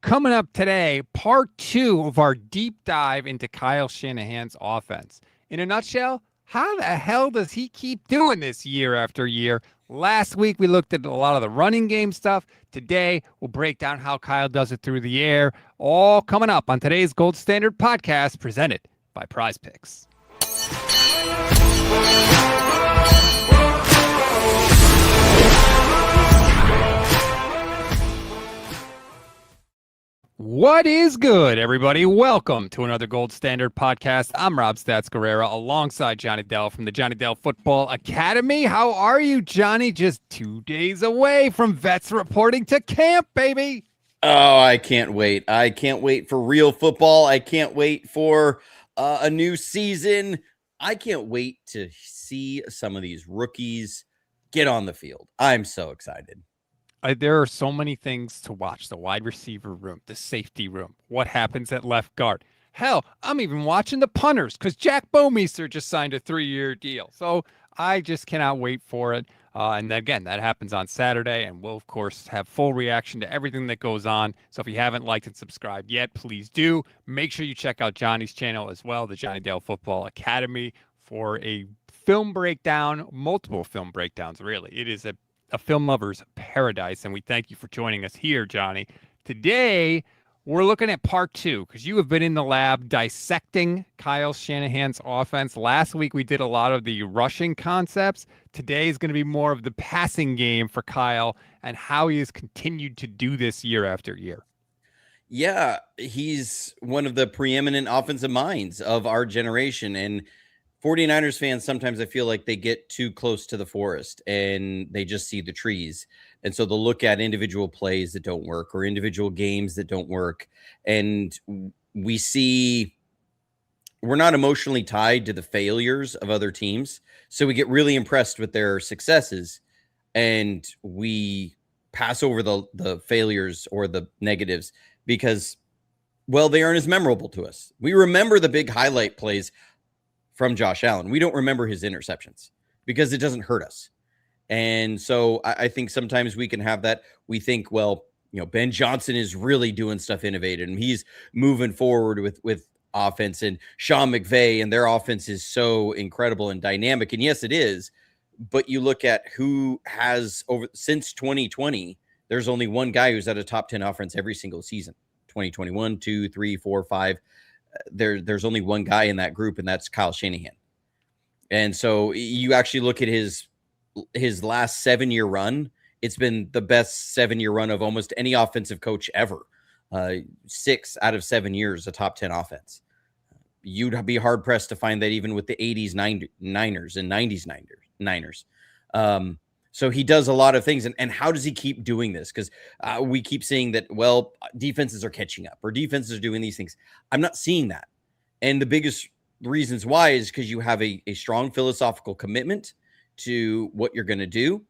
Coming up today, part two of our deep dive into Kyle Shanahan's offense. In a nutshell, how the hell does he keep doing this year after year? Last week, we looked at a lot of the running game stuff. Today, we'll break down how Kyle does it through the air. All coming up on today's Gold Standard podcast presented by Prize Picks. What is good, everybody? Welcome to another Gold Standard podcast. I'm Rob Stats Guerrera alongside Johnny Dell from the Johnny Dell Football Academy. How are you, Johnny? Just 2 days away from vets reporting to camp, baby. Oh, I can't wait. I can't wait for real football. I can't wait for a new season. I can't wait to see some of these rookies get on the field. I'm so excited. There are so many things to watch. The wide receiver room, the safety room, what happens at left guard. Hell, I'm even watching the punters because Jack Bomeister just signed a 3-year deal. So I just cannot wait for it. And again, that happens on Saturday, and we'll, of course, have full reaction to everything that goes on. So if you haven't liked and subscribed yet, please do. Make sure you check out Johnny's channel as well, the Johnny Dale Football Academy, for a film breakdown, multiple film breakdowns, really. It is a film lover's paradise, and we thank you for joining us here, Johnny. Today, we're looking at part two because you have been in the lab dissecting Kyle Shanahan's offense. Last week, we did a lot of the rushing concepts. Today is going to be more of the passing game for Kyle and how he has continued to do this year after year. Yeah, he's one of the preeminent offensive minds of our generation, and 49ers fans, sometimes I feel like they get too close to the forest and they just see the trees. And so they'll look at individual plays that don't work or individual games that don't work. And we're not emotionally tied to the failures of other teams. So we get really impressed with their successes and we pass over the failures or the negatives because, well, they aren't as memorable to us. We remember the big highlight plays from Josh Allen. We don't remember his interceptions because it doesn't hurt us. And so I think sometimes we can have that. We think, well, Ben Johnson is really doing stuff innovative and he's moving forward with offense, and Sean McVay and their offense is so incredible and dynamic. And yes, it is. But you look at who has since 2020, there's only one guy who's at a top 10 offense every single season. 2021, 2, 3, 4, 5. There's only one guy in that group, and that's Kyle Shanahan. And so you actually look at his last 7-year run. It's been the best 7-year run of almost any offensive coach ever. 6 out of 7 years, a top 10 offense. You'd be hard pressed to find that even with the 80s Niners and 90s Niners. So he does a lot of things. And how does he keep doing this? Because we keep seeing that, well, defenses are catching up or defenses are doing these things. I'm not seeing that. And the biggest reasons why is because you have a strong philosophical commitment to what you're going to do.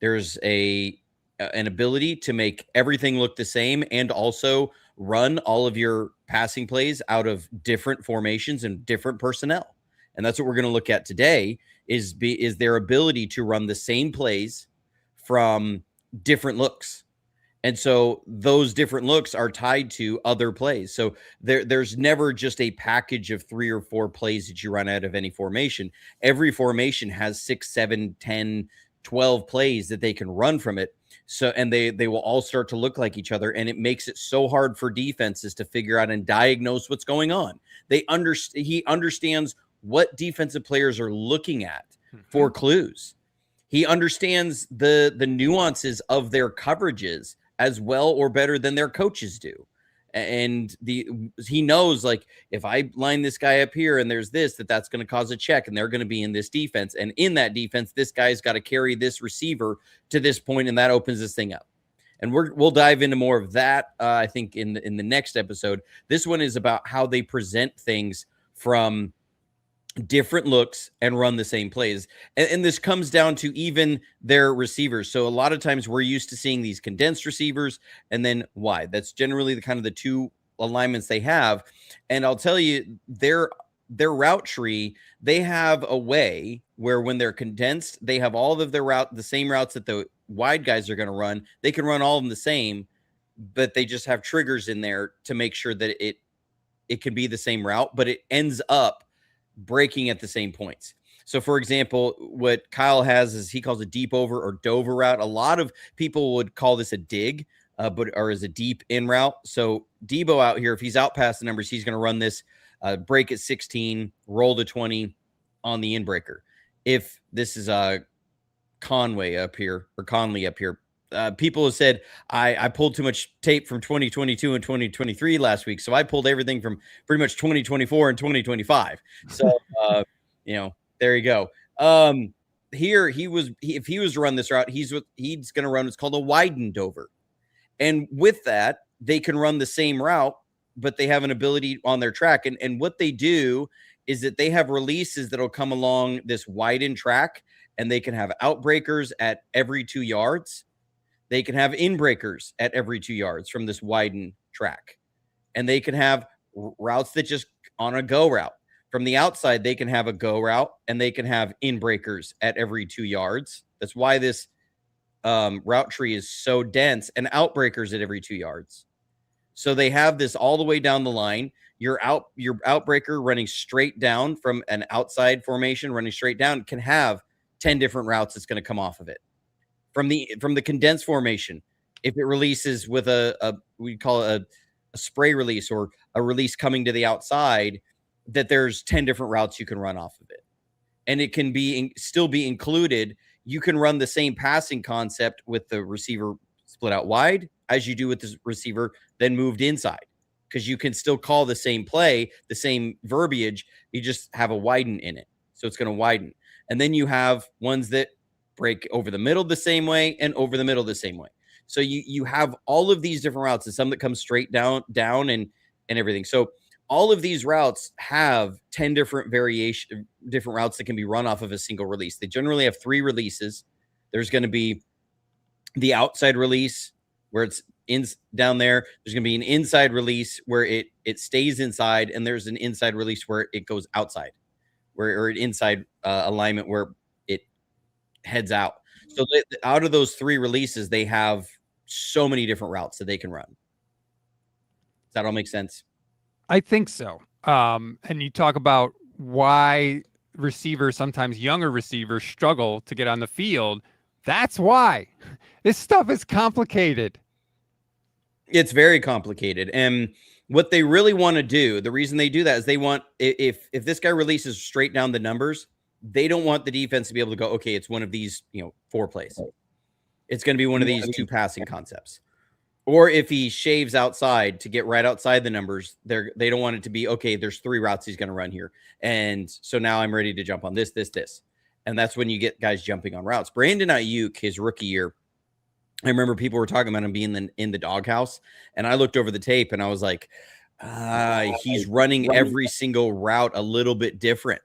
There's an ability to make everything look the same and also run all of your passing plays out of different formations and different personnel. And that's what we're going to look at today is their ability to run the same plays from different looks. And so those different looks are tied to other plays. So there's never just a package of 3 or 4 plays that you run out of any formation. Every formation has 6, 7, 10, 12 plays that they can run from it. So, and they will all start to look like each other. And it makes it so hard for defenses to figure out and diagnose what's going on. He understands what defensive players are looking at for clues. He understands the nuances of their coverages as well or better than their coaches do. And he knows, like, if I line this guy up here and there's that's going to cause a check and they're going to be in this defense. And in that defense, this guy's got to carry this receiver to this point, and that opens this thing up. And we'll dive into more of that, I think, in the next episode. This one is about how they present things from different looks and run the same plays. And this comes down to even their receivers. So a lot of times we're used to seeing these condensed receivers and then wide. That's generally the 2 alignments they have. And I'll tell you, their route tree, they have a way where when they're condensed, they have all of their the same routes that the wide guys are going to run. They can run all of them the same. but they just have triggers in there to make sure that it can be the same route, but it ends up breaking at the same points. So, for example, what Kyle has is he calls a deep over or Dover route. A lot of people would call this a dig, or as a deep in route. So, Debo out here, if he's out past the numbers, he's going to run this break at 16, roll to 20 on the in breaker. If this is Conway up here or Conley up here, people have said I pulled too much tape from 2022 and 2023 last week, so I pulled everything from pretty much 2024 and 2025. So there you go. Here if he was to run this route, he's going to run what's called a widened over, and with that they can run the same route, but they have an ability on their track, and what they do is that they have releases that'll come along this widened track, and they can have outbreakers at every 2 yards. They can have inbreakers at every 2 yards from this widened track. And they can have routes that just on a go route. From the outside, they can have a go route, and they can have inbreakers at every 2 yards. That's why this route tree is so dense, and outbreakers at every 2 yards. So they have this all the way down the line. Your outbreaker running straight down from an outside formation, running straight down, can have 10 different routes that's going to come off of it. From the condensed formation, if it releases with we call it a spray release or a release coming to the outside, that there's 10 different routes you can run off of it. And it can still be included. You can run the same passing concept with the receiver split out wide as you do with the receiver then moved inside, because you can still call the same play, the same verbiage. You just have a widen in it. So it's going to widen. And then you have ones that break over the middle the same way and over the middle the same way. So you have all of these different routes, and some that come straight down and everything. So all of these routes have 10 different different routes that can be run off of a single release. They generally have 3 releases. There's going to be the outside release where it's down there. There's going to be an inside release where it stays inside, and there's an inside release where it goes outside, or an inside alignment where it heads out. So out of those 3 releases, they have so many different routes that they can run. Does that all make sense? I think so. And you talk about why receivers, sometimes younger receivers, struggle to get on the field. That's why. This stuff is complicated. It's very complicated. And what they really want to do, the reason they do that is they want, if this guy releases straight down the numbers, they don't want the defense to be able to go, okay, it's one of these, 4 plays. It's going to be one of these 2 passing concepts. Or if he shaves outside to get right outside the numbers, they don't want it to be, okay, there's 3 routes he's going to run here. And so now I'm ready to jump on this. And that's when you get guys jumping on routes. Brandon Ayuk, his rookie year, I remember people were talking about him being in the doghouse. And I looked over the tape and I was like, he's running every single route a little bit different.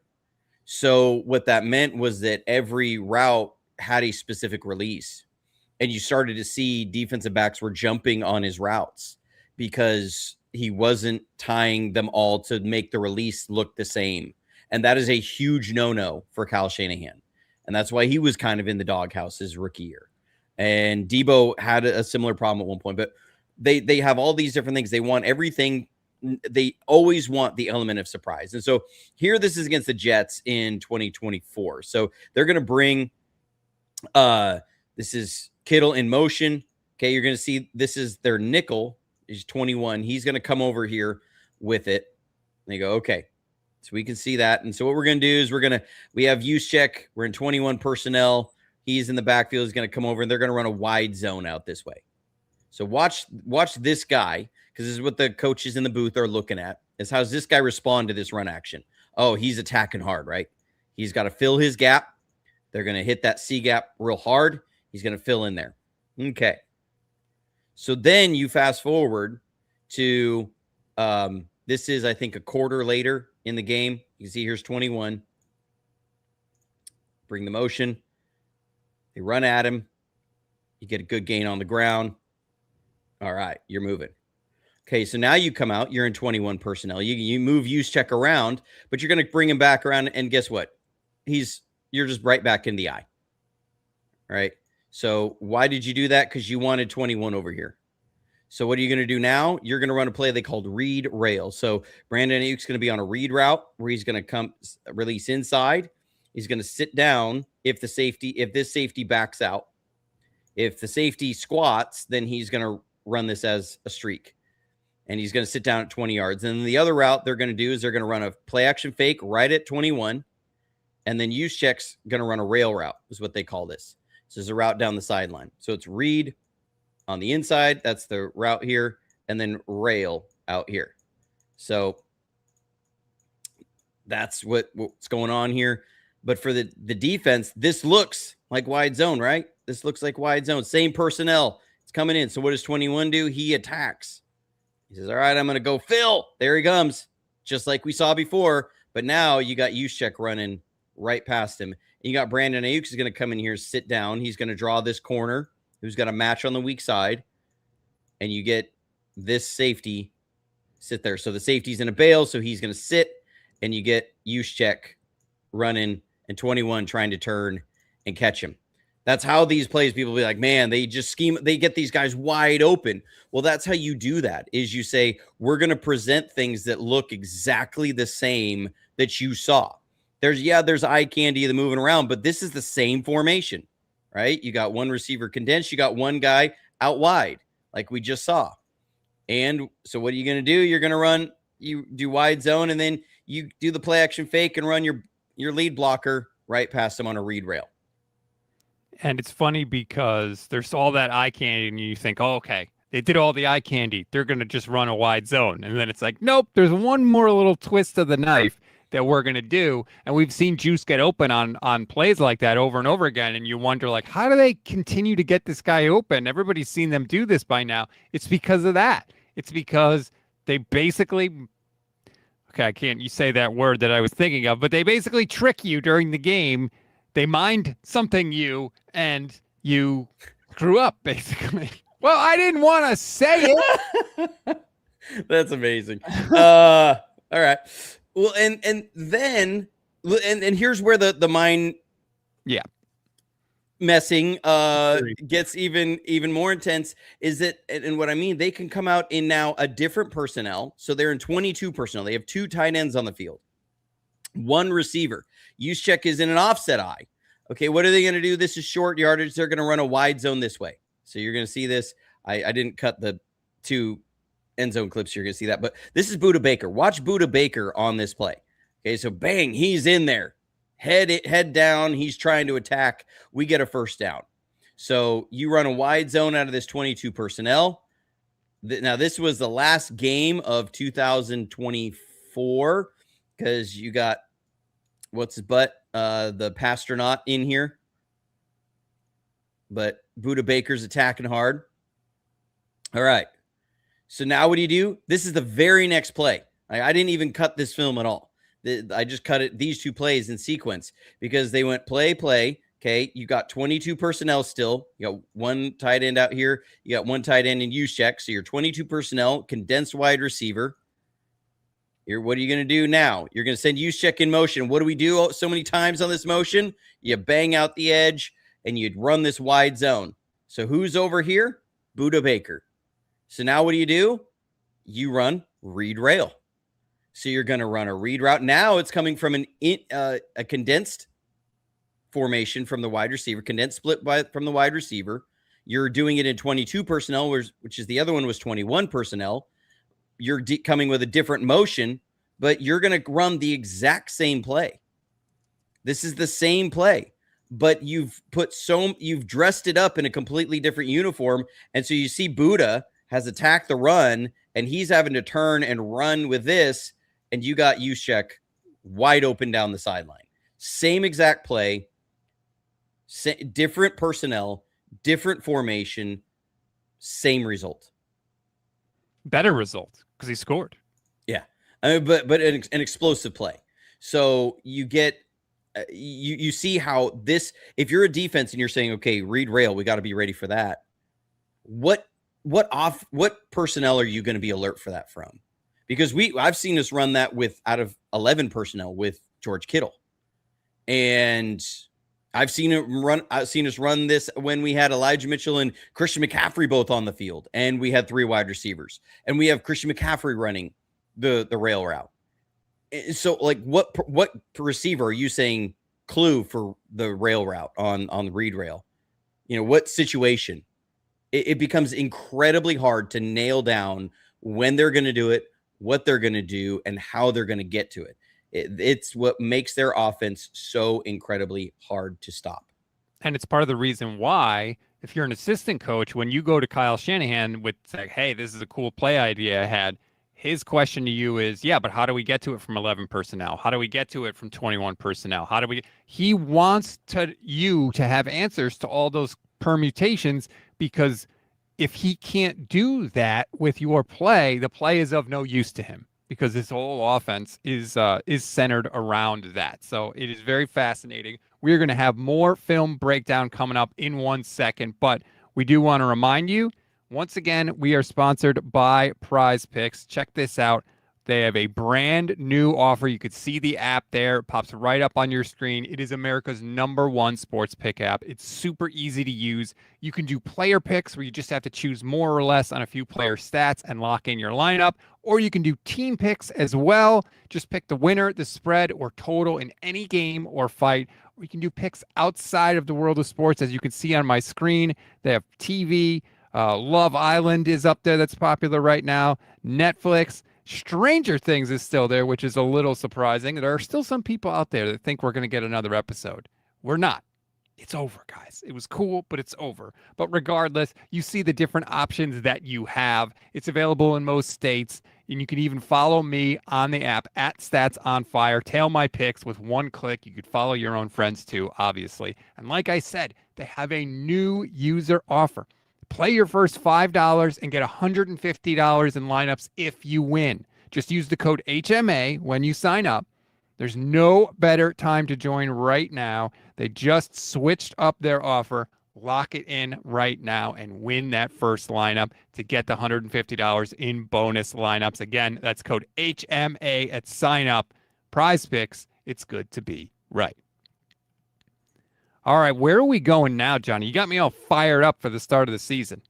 So what that meant was that every route had a specific release. And you started to see defensive backs were jumping on his routes because he wasn't tying them all to make the release look the same. And that is a huge no-no for Kyle Shanahan. And that's why he was kind of in the doghouse his rookie year. And Debo had a similar problem at one point. But they have all these different things. They want everything. They always want the element of surprise. And so here, this is against the Jets in 2024. So they're going to bring this is Kittle in motion. Okay, you're going to see this is their nickel. He's 21. He's going to come over here with it. And they go, okay. So we can see that. And so what we're going to do is we have use check. We're in 21 personnel. He's in the backfield. He's going to come over, and they're going to run a wide zone out this way. So watch this guy, because this is what the coaches in the booth are looking at, is how's this guy respond to this run action. Oh, he's attacking hard, right? He's got to fill his gap. They're going to hit that C gap real hard. He's going to fill in there. Okay. So then you fast forward to this is, I think, a quarter later in the game. You can see here's 21. Bring the motion. They run at him. You get a good gain on the ground. All right, you're moving. Okay, so now you come out. You're in 21 personnel. You move use check around, but you're going to bring him back around, and guess what? You're just right back in the eye. All right. So why did you do that? Because you wanted 21 over here. So what are you going to do now? You're going to run a play they called read rail. So Brandon Ayuk's going to be on a read route where he's going to come release inside. He's going to sit down if this safety backs out. If the safety squats, then he's going to run this as a streak. And he's going to sit down at 20 yards. And then the other route they're going to do is they're going to run a play action fake right at 21. And then Juszczyk's going to run a rail route, is what they call this. This is a route down the sideline. So it's read on the inside. That's the route here. And then rail out here. So that's what's going on here. But for the defense, this looks like wide zone, right? This looks like wide zone. Same personnel. It's coming in. So what does 21 do? He attacks. He says, all right, I'm going to go Phil. There he comes. Just like we saw before. But now you got Juszczyk running right past him. And you got Brandon Ayuk is going to come in here, sit down. He's going to draw this corner who's got a match on the weak side. And you get this safety sit there. So the safety's in a bail, so he's going to sit. And you get Juszczyk running and 21 trying to turn and catch him. That's how these plays, people be like, man, they just scheme. They get these guys wide open. Well, that's how you do that is you say, we're going to present things that look exactly the same that you saw. There's eye candy of the moving around, but this is the same formation, right? You got one receiver condensed. You got one guy out wide like we just saw. And so what are you going to do? You're going to you do wide zone, and then you do the play action fake and run your lead blocker right past him on a read rail. And it's funny because there's all that eye candy and you think, oh, okay, they did all the eye candy. They're going to just run a wide zone. And then it's like, nope, there's one more little twist of the knife that we're going to do. And we've seen Juice get open on plays like that over and over again. And you wonder, like, how do they continue to get this guy open? Everybody's seen them do this by now. It's because of that. It's because they basically, okay, I can't you say that word that I was thinking of, but they basically trick you during the game. They mind something and you screw up, basically. Well, I didn't want to say it. That's amazing. All right. Well, and then here's where the mind messing gets even more intense is that, and what I mean, they can come out in now a different personnel. So they're in 22 personnel. They have 2 tight ends on the field. 1 receiver. Juszczyk is in an offset eye. Okay, what are they going to do? This is short yardage. They're going to run a wide zone this way. So you're going to see this. I didn't cut the 2 end zone clips. You're going to see that. But this is Budda Baker. Watch Budda Baker on this play. Okay, so bang, he's in there. Head down. He's trying to attack. We get a first down. So you run a wide zone out of this 22 personnel. Now, this was the last game of 2024 because you got what's his butt, the Pastronaut in here. But Budda Baker's attacking hard. All right. So now what do you do? This is the very next play. I didn't even cut this film at all. I just cut it, these 2 plays in sequence because they went play. Okay. You got 22 personnel still. You got 1 tight end out here. You got 1 tight end in Juszczyk. So you're 22 personnel, condensed wide receiver. What are you going to do now? You're going to send Juszczyk in motion. What do we do so many times on this motion? You bang out the edge and you'd run this wide zone. So who's over here? Budda Baker. So now what do? You run read rail. So you're going to run a read route. Now it's coming from a condensed formation from the wide receiver, condensed split from the wide receiver. You're doing it in 22 personnel, which is the other one was 21 personnel. You're coming with a different motion, but you're going to run the exact same play. This is the same play, but you've dressed it up in a completely different uniform. And so you see Budda has attacked the run and he's having to turn and run with this. And you got Juszczyk wide open down the sideline. Same exact play, different personnel, different formation, same result. Better result because he scored. Yeah, but an explosive play. So you get you see how this. If you're a defense and you're saying, okay, read rail, we got to be ready for that. What personnel are you going to be alert for that from? Because I've seen us run that out of 11 personnel with George Kittle, and I've seen it run. I've seen us run this when we had Elijah Mitchell and Christian McCaffrey both on the field, and we had 3 wide receivers, and we have Christian McCaffrey running the rail route. So, like, what receiver are you saying clue for the rail route on the read rail? What situation? It becomes incredibly hard to nail down when they're going to do it, what they're going to do, and how they're going to get to it. It's what makes their offense so incredibly hard to stop. And it's part of the reason why, if you're an assistant coach, when you go to Kyle Shanahan with, like, hey, this is a cool play idea I had, his question to you is, yeah, but how do we get to it from 11 personnel? How do we get to it from 21 personnel? He wants you to have answers to all those permutations, because if he can't do that with your play, the play is of no use to him, because his whole offense is centered around that. So it is very fascinating. We're going to have more film breakdown coming up in 1 second, but we do want to remind you, once again, we are sponsored by Prize Picks. Check this out. They have a brand new offer. You could see the app there. It pops right up on your screen. It is America's #1 sports pick app. It's super easy to use. You can do player picks where you just have to choose more or less on a few player stats and lock in your lineup. Or you can do team picks as well. Just pick the winner, the spread, or total in any game or fight. Or you can do picks outside of the world of sports. As you can see on my screen, they have TV. Love Island is up there. That's popular right now. Netflix. Stranger Things is still there, which is a little surprising. There are still some people out there that think we're going to get another episode. We're not. It's over, guys. It was cool, but it's over. But regardless, you see the different options that you have. It's available in most states, and you can even follow me on the app at Stats on Fire. Tail my picks with 1 click. You could follow your own friends too, obviously. And like I said, they have a new user offer. Play your first $5 and get $150 in lineups if you win. Just use the code HMA when you sign up. There's no better time to join right now. They just switched up their offer. Lock it in right now and win that first lineup to get the $150 in bonus lineups. Again, that's code HMA at sign up. Prize Picks. It's good to be right. All right, where are we going now, Johnny? You got me all fired up for the start of the season.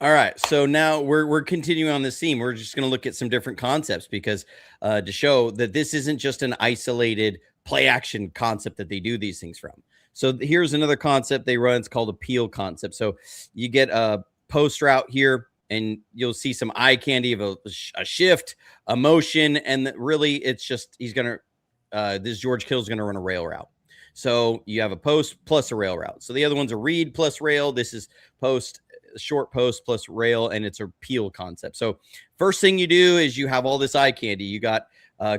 All right, so now we're continuing on this theme. We're just going to look at some different concepts because to show that this isn't just an isolated play action concept that they do these things from. So here's another concept they run. It's called a peel concept. So you get a post route here, and you'll see some eye candy of a shift, a motion, and really it's just this George Kittle's going to run a rail route. So you have a post plus a rail route. So the other one's a read plus rail. This is short post plus rail, and it's a peel concept. So first thing you do is you have all this eye candy. You got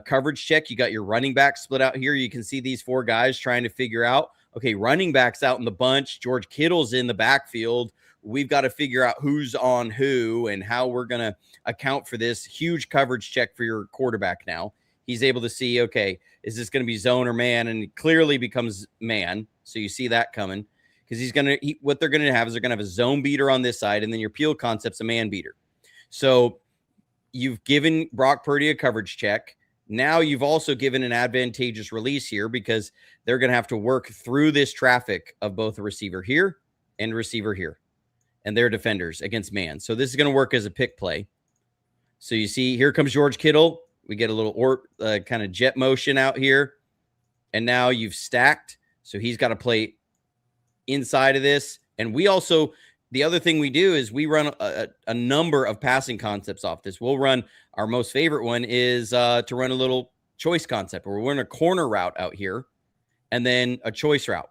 coverage check. You got your running back split out here. You can see these 4 guys trying to figure out, okay, running backs out in the bunch. George Kittle's in the backfield. We've got to figure out who's on who and how we're going to account for this huge coverage check for your quarterback now. He's able to see, okay, is this going to be zone or man? And it clearly becomes man. So you see that coming because what they're going to have is they're going to have a zone beater on this side, and then your peel concept's a man beater. So you've given Brock Purdy a coverage check. Now you've also given an advantageous release here because they're going to have to work through this traffic of both a receiver here and a receiver here and their defenders against man. So this is going to work as a pick play. So you see, here comes George Kittle. We get a little kind of jet motion out here. And now you've stacked. So he's got to play inside of this. And we also, the other thing we do is we run a number of passing concepts off this. We'll run, our most favorite one is to run a little choice concept where we're in a corner route out here and then a choice route.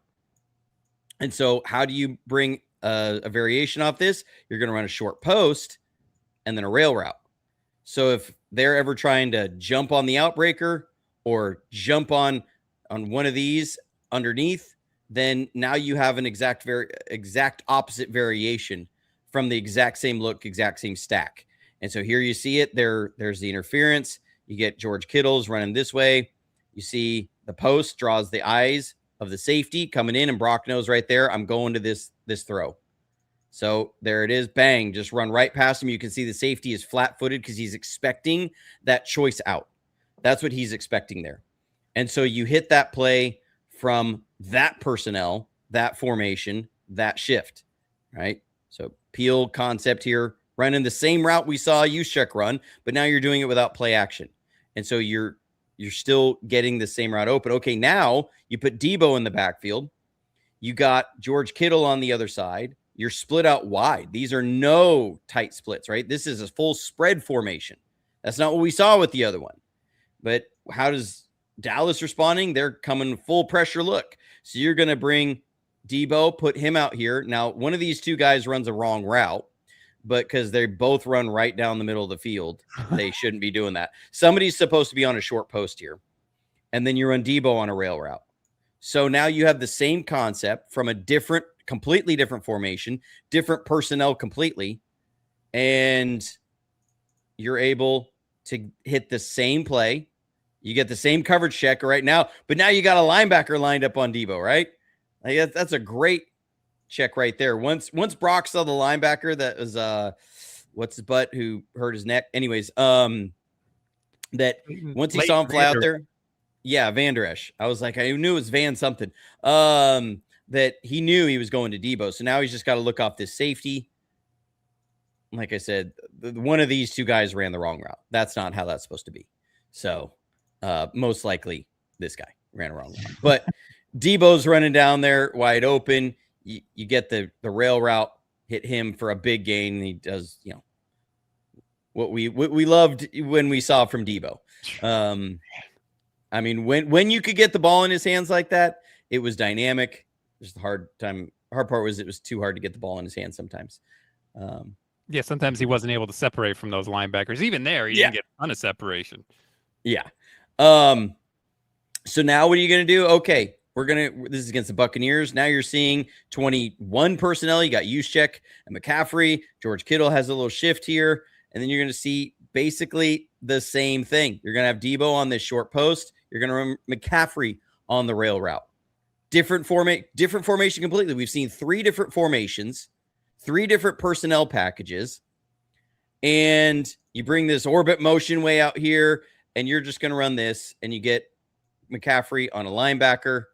And so how do you bring a variation off this? You're going to run a short post and then a rail route. So if they're ever trying to jump on the outbreaker or jump on one of these underneath, then now you have an exact opposite variation from the exact same look, exact same stack. And so here you see it. There's the interference. You get George Kittle's running this way. You see the post draws the eyes of the safety coming in, and Brock knows right there, I'm going to this throw. So there it is. Bang, just run right past him. You can see the safety is flat-footed because he's expecting that choice out. That's what he's expecting there. And so you hit that play from that personnel that formation, that shift, right? So peel concept here, running the same route we saw Juszczyk run, but now you're doing it without play action. And so you're still getting the same route open. Okay, now you put Debo in the backfield. You got George Kittle on the other side. You're split out wide. These are no tight splits, right? This is a full spread formation. That's not what we saw with the other one. But how does Dallas responding? They're coming full pressure look. So you're going to bring Debo, put him out here. Now, one of these two guys runs a wrong route, but because they both run right down the middle of the field, they shouldn't be doing that. Somebody's supposed to be on a short post here. And then you run Debo on a rail route. So now you have the same concept from a completely different formation, different personnel completely, and you're able to hit the same play. You get the same coverage check right now, but now you got a linebacker lined up on Debo, right? Like that's a great check right there. Once Brock saw the linebacker that was what's his butt who hurt his neck. Anyways, that once he saw him fly out there. Yeah, Van Der Esch. I was like, I knew it was Van something. That he knew he was going to Debo. So now he's just got to look off this safety. Like I said, one of these two guys ran the wrong route. That's not how that's supposed to be. So most likely this guy ran a wrong route. But Debo's running down there wide open. You get the rail route, hit him for a big gain. He does, what we loved when we saw from Debo. I mean, when you could get the ball in his hands like that, it was dynamic. Just the hard part was it was too hard to get the ball in his hands sometimes. Yeah, sometimes he wasn't able to separate from those linebackers. Even there, he didn't get a ton of separation. Yeah. So now what are you going to do? Okay, this is against the Buccaneers. Now you're seeing 21 personnel. You got Juszczyk and McCaffrey. George Kittle has a little shift here. And then you're going to see basically the same thing. You're going to have Debo on this short post. You're going to run McCaffrey on the rail route. Different formation completely. We've seen 3 different formations, 3 different personnel packages, and you bring this orbit motion way out here, and you're just going to run this, and you get McCaffrey on a linebacker.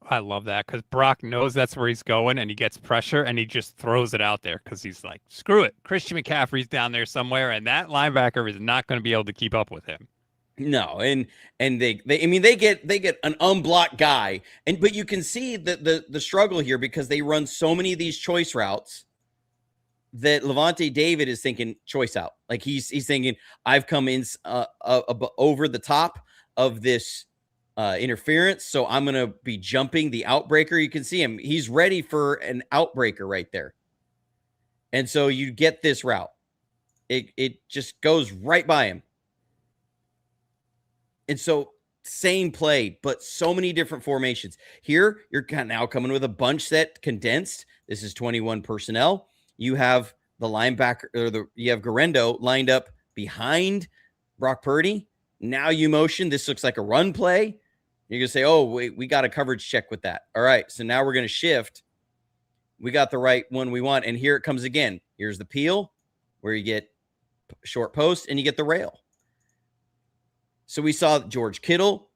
I love that because Brock knows that's where he's going and he gets pressure and he just throws it out there because he's like, screw it. Christian McCaffrey's down there somewhere and that linebacker is not going to be able to keep up with him. No, and they get an unblocked guy, but you can see the struggle here because they run so many of these choice routes that Levante David is thinking choice out. Like he's thinking, I've come in over the top of this interference, so I'm going to be jumping the outbreaker. You can see him. He's ready for an outbreaker right there. And so you get this route. It just goes right by him. And so same play, but so many different formations. Here, you're now coming with a bunch set condensed. This is 21 personnel. You have the linebacker, you have Garendo lined up behind Brock Purdy. Now you motion. This looks like a run play. You're going to say, oh, wait, we got a coverage check with that. All right, so now we're going to shift. We got the right one we want. And here it comes again. Here's the peel where you get short post and you get the rail. So we saw George Kittle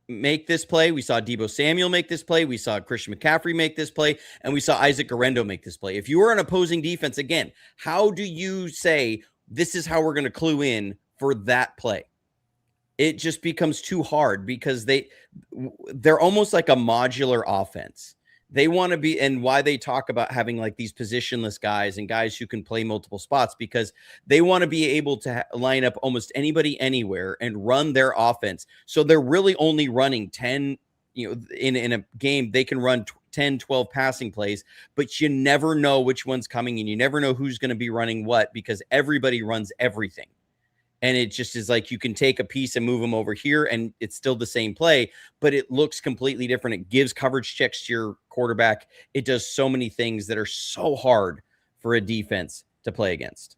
make this play. We saw Debo Samuel make this play. We saw Christian McCaffrey make this play. And we saw Isaac Garendo make this play. If you are an opposing defense, again, how do you say this is how we're going to clue in for that play? It just becomes too hard because they're almost like a modular offense. They want to be, and why they talk about having like these positionless guys and guys who can play multiple spots, because they want to be able to line up almost anybody anywhere and run their offense. So they're really only running 10, in a game, they can run 10, 12 passing plays, but you never know which one's coming and you never know who's going to be running what because everybody runs everything. And it just is like you can take a piece and move them over here and it's still the same play, but it looks completely different. It gives coverage checks to your quarterback. It does so many things that are so hard for a defense to play against.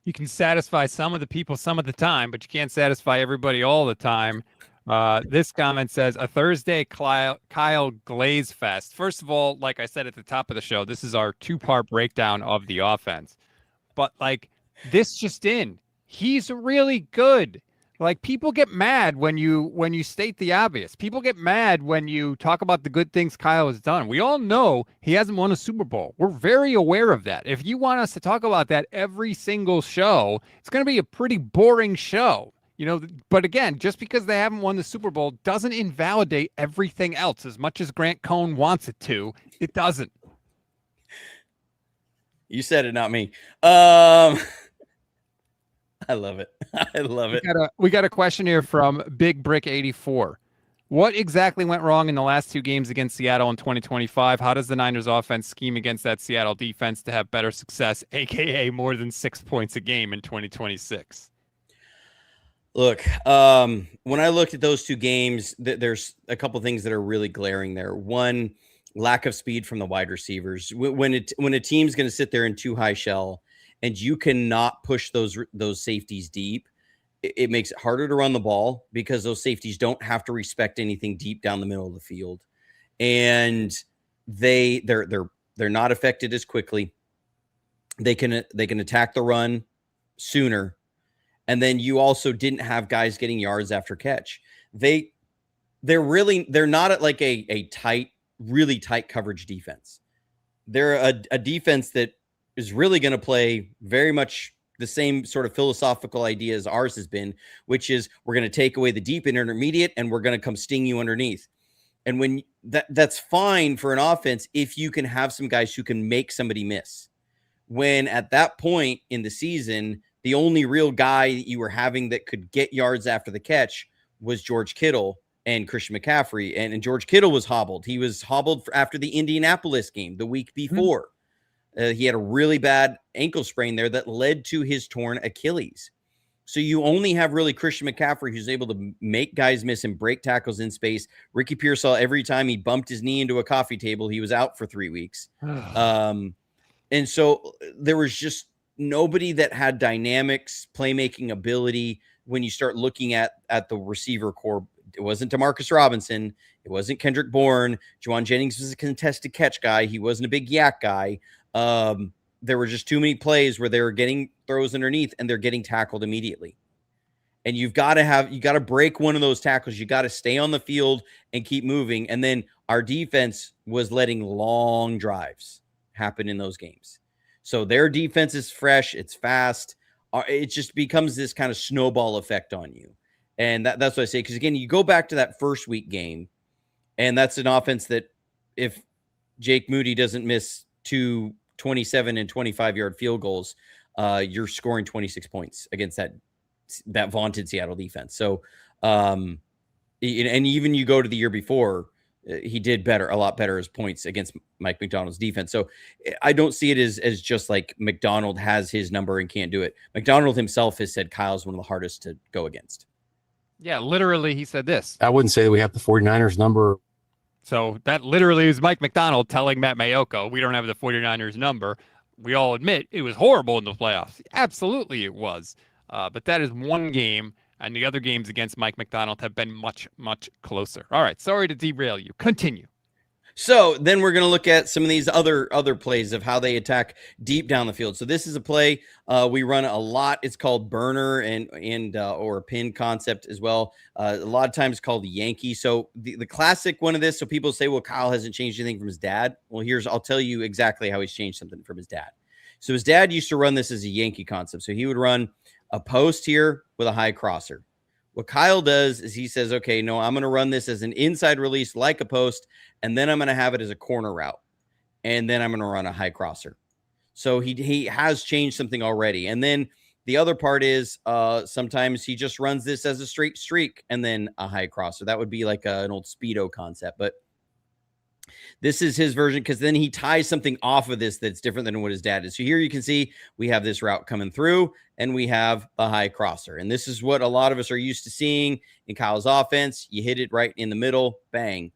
You can satisfy some of the people some of the time, but you can't satisfy everybody all the time. This comment says, a Thursday Kyle Glaze Fest. First of all, like I said at the top of the show, this is our 2-part breakdown of the offense. But like this just in. He's really good. Like people get mad when you state the obvious. People get mad when you talk about the good things Kyle has done. We all know he hasn't won a Super Bowl. We're very aware of that. If you want us to talk about that every single show, it's going to be a pretty boring show. But again, just because they haven't won the Super Bowl doesn't invalidate everything else as much as Grant Cohn wants it to. It doesn't. You said it, not me. I love it. I love it. We got a question here from Big Brick 84. What exactly went wrong in the last two games against Seattle in 2025? How does the Niners offense scheme against that Seattle defense to have better success, aka more than 6 points a game in 2026? Look, when I looked at those two games, there's a couple things that are really glaring there. One, lack of speed from the wide receivers. When a team's going to sit there in too high shell and you cannot push those safeties deep, it makes it harder to run the ball because those safeties don't have to respect anything deep down the middle of the field, and they're not affected as quickly. They can attack the run sooner, and then you also didn't have guys getting yards after catch. They're not at like a tight, really tight coverage defense. They're a defense that is really going to play very much the same sort of philosophical idea as ours has been, which is we're going to take away the deep and intermediate and we're going to come sting you underneath. And when that's fine for an offense, if you can have some guys who can make somebody miss. When at that point in the season, the only real guy that you were having that could get yards after the catch was George Kittle and Christian McCaffrey. And George Kittle was hobbled. He was hobbled after the Indianapolis game the week before. Mm-hmm. He had a really bad ankle sprain there that led to his torn Achilles. So you only have really Christian McCaffrey who's able to make guys miss and break tackles in space. Ricky Pearsall, every time he bumped his knee into a coffee table, he was out for 3 weeks. And so there was just nobody that had dynamics, playmaking ability. When you start looking at the receiver core, it wasn't Demarcus Robinson. It wasn't Kendrick Bourne. Juwan Jennings was a contested catch guy. He wasn't a big yak guy. There were just too many plays where they were getting throws underneath and they're getting tackled immediately. And you got to break one of those tackles. You got to stay on the field and keep moving. And then our defense was letting long drives happen in those games. So their defense is fresh. It's fast. It just becomes this kind of snowball effect on you. And that's what I say. Because again, you go back to that first week game, and that's an offense that if Jake Moody doesn't miss 2 27 and 25-yard field goals, you're scoring 26 points against that vaunted Seattle defense. So, and even you go to the year before, he did a lot better as points against Mike McDonald's defense. So I don't see it as just like McDonald has his number and can't do it. McDonald himself has said Kyle's one of the hardest to go against. Yeah, literally he said this. I wouldn't say that we have the 49ers number. So that literally is Mike McDonald telling Matt Mayoko, we don't have the 49ers number. We all admit it was horrible in the playoffs. Absolutely it was. But that is one game, and the other games against Mike McDonald have been much, much closer. All right, sorry to derail you. Continue. So then we're going to look at some of these other plays of how they attack deep down the field. So this is a play we run a lot. It's called burner and or pin concept as well. A lot of times called Yankee. So the classic one of this. So people say, well, Kyle hasn't changed anything from his dad. Well, I'll tell you exactly how he's changed something from his dad. So his dad used to run this as a Yankee concept. So he would run a post here with a high crosser. What Kyle does is he says, okay, no, I'm going to run this as an inside release like a post, and then I'm going to have it as a corner route, and then I'm going to run a high crosser. So he has changed something already. And then the other part is sometimes he just runs this as a straight streak and then a high crosser. That would be like an old Speedo concept, but this is his version because then he ties something off of this that's different than what his dad is. So here you can see we have this route coming through and we have a high crosser. And this is what a lot of us are used to seeing in Kyle's offense. You hit it right in the middle, bang.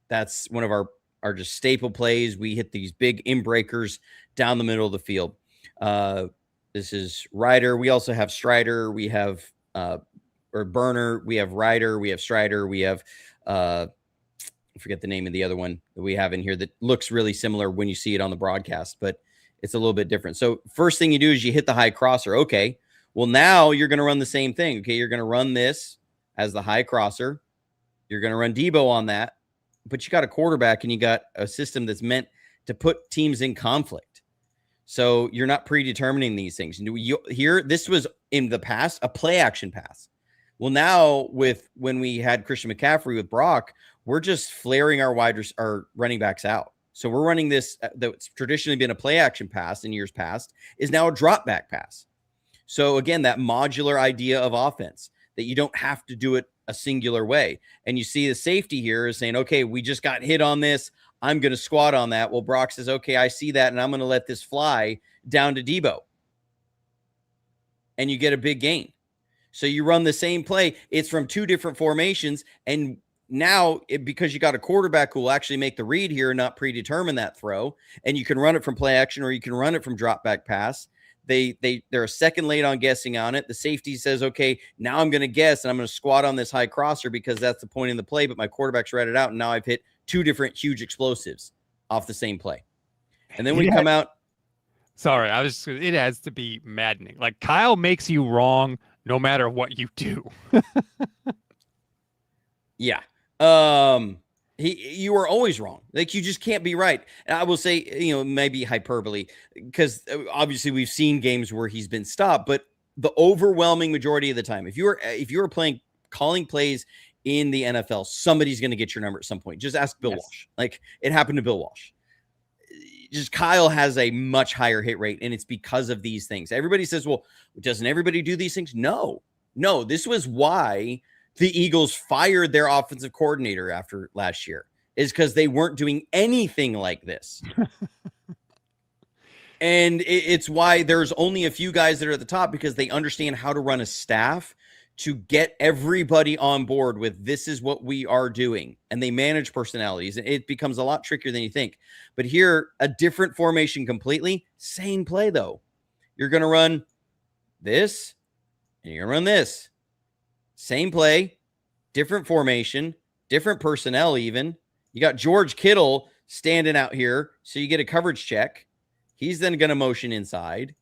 That's one of our just staple plays. We hit these big in-breakers down the middle of the field. This is Ryder. We also have Strider. We have Burner. We have Ryder. We have Strider. We have I forget the name of the other one that we have in here that looks really similar when you see it on the broadcast, but it's a little bit different. So first thing you do is you hit the high crosser. Okay, Well, now you're going to run the same thing. Okay, you're going to run this as the high crosser. You're going to run Debo on that, but you got a quarterback and you got a system that's meant to put teams in conflict. So you're not predetermining these things. Here, this was in the past a play action pass. Well, now when we had Christian McCaffrey with Brock, we're just flaring our running backs out. So we're running this that's traditionally been a play action pass in years past is now a drop back pass. So again, that modular idea of offense that you don't have to do it a singular way. And you see the safety here is saying, okay, we just got hit on this. I'm going to squat on that. Well, Brock says, okay, I see that. And I'm going to let this fly down to Debo. And you get a big gain. So you run the same play. It's from two different formations. And now because you got a quarterback who will actually make the read here and not predetermine that throw, and you can run it from play action or you can run it from drop back pass. They're a second late on guessing on it. The safety says, okay, now I'm going to guess and I'm going to squat on this high crosser because that's the point in the play, but my quarterback's read it out. And now I've hit two different huge explosives off the same play. And then we come out. Sorry, it has to be maddening. Like Kyle makes you wrong no matter what you do. Yeah. You are always wrong. Like you just can't be right. And I will say, maybe hyperbole, because obviously we've seen games where he's been stopped, but the overwhelming majority of the time, if you are calling plays in the NFL, somebody's going to get your number at some point. Just ask Bill Walsh. Like it happened to Bill Walsh. Just Kyle has a much higher hit rate, and it's because of these things. Everybody says, well, doesn't everybody do these things? No, this was why the Eagles fired their offensive coordinator after last year, is because they weren't doing anything like this. And it's why there's only a few guys that are at the top, because they understand how to run a staff to get everybody on board with this is what we are doing. And they manage personalities. It becomes a lot trickier than you think. But here, a different formation completely. Same play, though. You're going to run this, and you're going to run this. Same play, different formation, different personnel even. You got George Kittle standing out here, so you get a coverage check. He's then going to motion inside.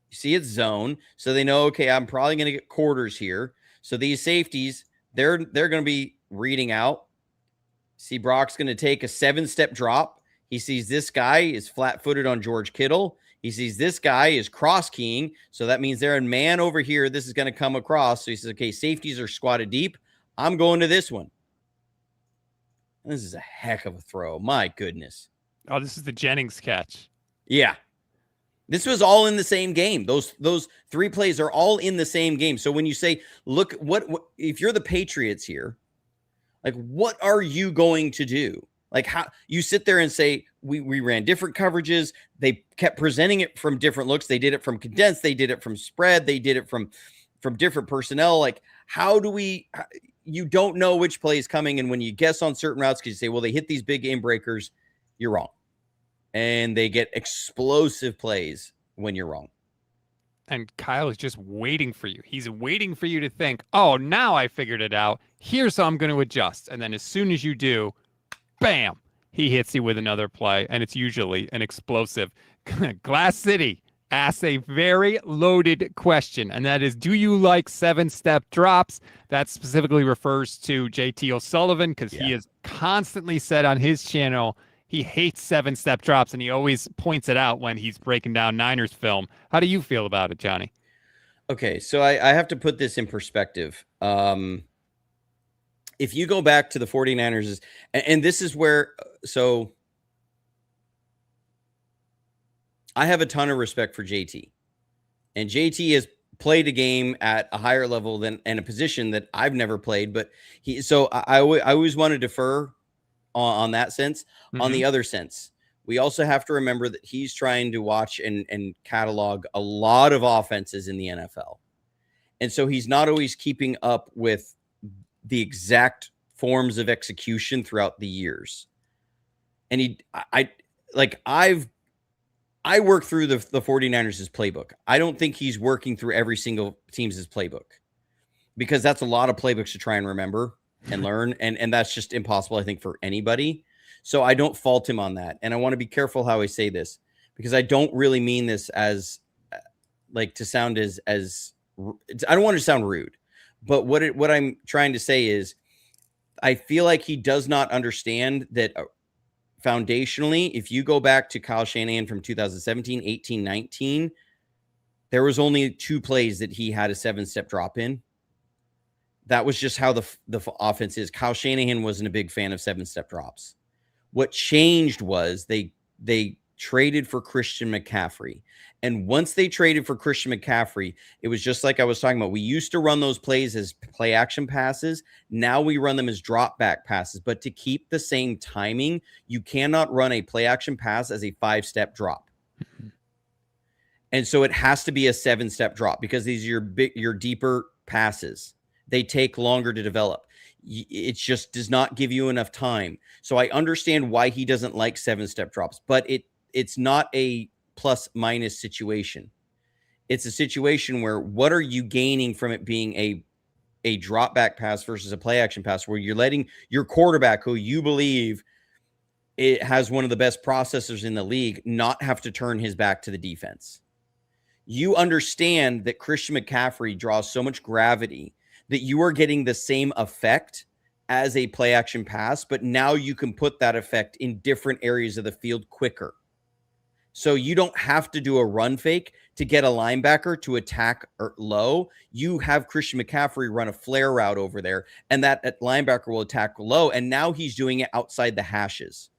You see it's zone, so they know, okay, I'm probably going to get quarters here. So these safeties, they're going to be reading out. See, Brock's going to take a 7-step drop. He sees this guy is flat-footed on George Kittle. He sees this guy is cross-keying, so that means they're in man over here. This is going to come across. So he says, okay, safeties are squatted deep. I'm going to this one. This is a heck of a throw. My goodness. Oh, this is the Jennings catch. Yeah. This was all in the same game. Those three plays are all in the same game. So when you say, look, what if you're the Patriots here, like, what are you going to do? Like, how you sit there and say, we ran different coverages. They kept presenting it from different looks. They did it from condensed. They did it from spread. They did it from different personnel. Like, how do you don't know which play is coming. And when you guess on certain routes, because you say, well, they hit these big game breakers, you're wrong. And they get explosive plays when you're wrong. And Kyle is just waiting for you. He's waiting for you to think, oh, now I figured it out. Here's how I'm going to adjust. And then as soon as you do, bam, he hits you with another play. And it's usually an explosive. Glass City asks a very loaded question. And that is, do you like 7-step drops? That specifically refers to JT O'Sullivan, because he has constantly said on his channel, he hates 7-step drops, and he always points it out when he's breaking down Niners film. How do you feel about it, Johnny? Okay, so I have to put this in perspective. If you go back to the 49ers, and this is where, so I have a ton of respect for JT. And JT has played a game at a higher level than and a position that I've never played. But I always want to defer on that sense. Mm-hmm. On the other sense, we also have to remember that he's trying to watch and catalog a lot of offenses in the NFL. And so he's not always keeping up with the exact forms of execution throughout the years. And I work through the 49ers' playbook. I don't think he's working through every single team's playbook, because that's a lot of playbooks to try and remember and learn. And that's just impossible, I think, for anybody. So I don't fault him on that. And I want to be careful how I say this, because I don't really mean this as like to sound as I don't want to sound rude, but what I'm trying to say is I feel like he does not understand that foundationally, if you go back to Kyle Shanahan from 2017, 18, 19, there was only 2 plays that he had a 7-step drop in. That was just how the offense is. Kyle Shanahan wasn't a big fan of 7-step drops. What changed was they traded for Christian McCaffrey. And once they traded for Christian McCaffrey, it was just like I was talking about. We used to run those plays as play action passes. Now we run them as drop back passes. But to keep the same timing, you cannot run a play action pass as a 5-step drop. And so it has to be a 7-step drop because these are your deeper passes. They take longer to develop. It just does not give you enough time. So I understand why he doesn't like 7-step drops, but it's not a plus minus situation. It's a situation where what are you gaining from it being a drop back pass versus a play action pass where you're letting your quarterback, who you believe it has one of the best processors in the league, not have to turn his back to the defense. You understand that Christian McCaffrey draws so much gravity that you are getting the same effect as a play action pass, but now you can put that effect in different areas of the field quicker. So you don't have to do a run fake to get a linebacker to attack low. You have Christian McCaffrey run a flare route over there, and that linebacker will attack low, and now he's doing it outside the hashes.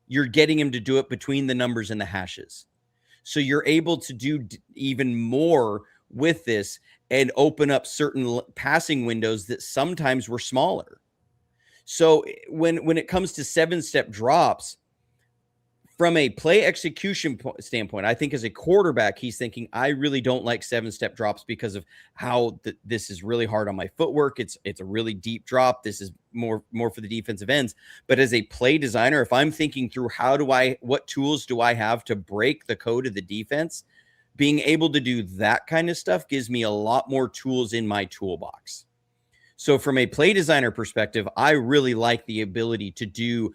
You're getting him to do it between the numbers and the hashes. So you're able to do even more with this and open up certain passing windows that sometimes were smaller. So when it comes to 7-step drops, from a play execution standpoint, I think as a quarterback, he's thinking, I really don't like 7-step drops because of how this is really hard on my footwork. It's a really deep drop. This is more for the defensive ends. But as a play designer, if I'm thinking through what tools do I have to break the code of the defense, being able to do that kind of stuff gives me a lot more tools in my toolbox. So from a play designer perspective, I really like the ability to